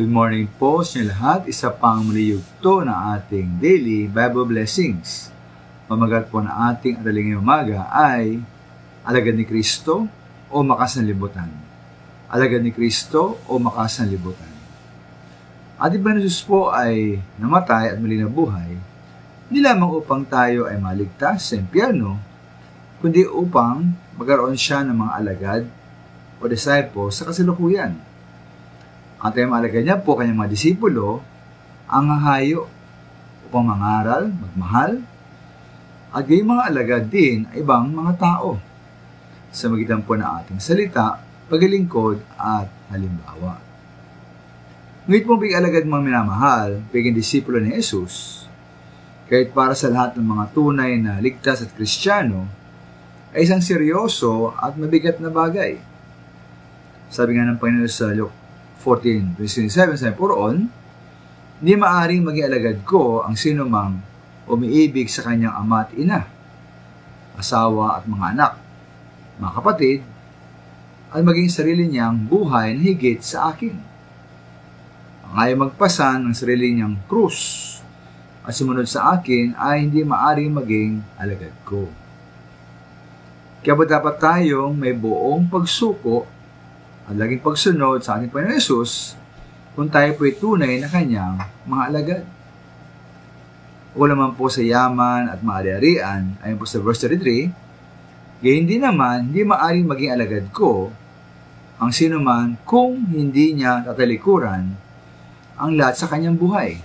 Good morning po sa inyo lahat. Isa pang muli yugto na ating daily Bible blessings. Pamagat po na ating araling ngayong umaga ay Alagad ni Kristo o Makasanlibutan. Alagad ni Kristo o Makasanlibutan. Ating Panginoon Jesus po ay namatay at muli na buhay, hindi lamang upang tayo ay maligtas sa impyerno, kundi upang magkaroon siya ng mga alagad o disciples sa kasalukuyan. Ang tayong alagad niya po, kanyang mga disipulo, ang hahayo upang mangaral, magmahal, at gayong mga alagad din ay ibang mga tao sa magitan po ng ating salita, paglilingkod at halimbawa. Ngunit po bigay alagad mga minamahal, biging disipulo ni Jesus, kahit para sa lahat ng mga tunay na ligtas at Kristiyano, ay isang seryoso at mabigat na bagay. Sabi nga ng Panginoon sa Luke 14:27, sabi po roon, hindi maaaring maging alagad ko ang sino mang umiibig sa kanyang ama at ina, asawa at mga anak, mga kapatid, at maging sarili niyang buhay na higit sa akin. Ang ayaw magpasan ng sarili niyang krus at sumunod sa akin ay hindi maaaring maging alagad ko. Kaya ba dapat tayong may buong pagsuko at laging pagsunod sa ating Panginoon Jesus kung tayo po'y tunay na kanyang mga alagad. O naman po sa yaman at maari-arian, ayon po sa verse 33, gayon din naman, hindi maaaring maging alagad ko ang sino man kung hindi niya tatalikuran ang lahat sa kanyang buhay.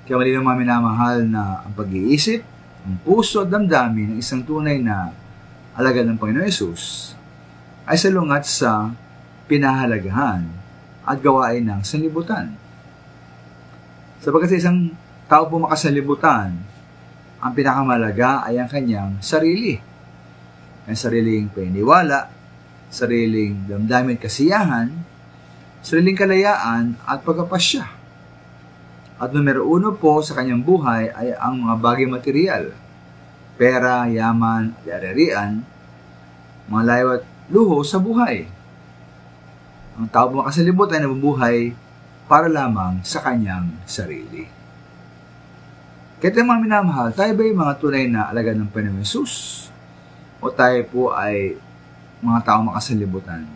Kaya malinaw mga minamahal na ang pag-iisip, ang puso at damdamin ng isang tunay na alagad ng Panginoon Jesus ay salungat sa pinahalagahan at gawain ng sanlibutan. Sapagkat sa isang tao po makasanlibutan, ang pinakamalaga ay ang kanyang sarili. Ang sariling paniniwala, sariling damdamin kasiyahan, sariling kalayaan at pagkapasya. At numero 1 po sa kanyang buhay ay ang mga bagay material, pera, yaman, at ari-arian, mga layo at luho sa buhay. Ang tao po makasalibutan ay nabubuhay para lamang sa kanyang sarili. Kaya mga minamahal, tayo ba yung mga tunay na alagad ng Panginoon Jesus? O tayo po ay mga tao makasalibutan?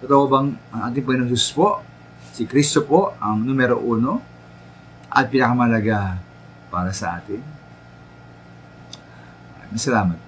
Totoo bang ang ating Panginoon Jesus po, si Kristo po, ang numero 1 at pinakamalaga para sa atin? Maraming salamat.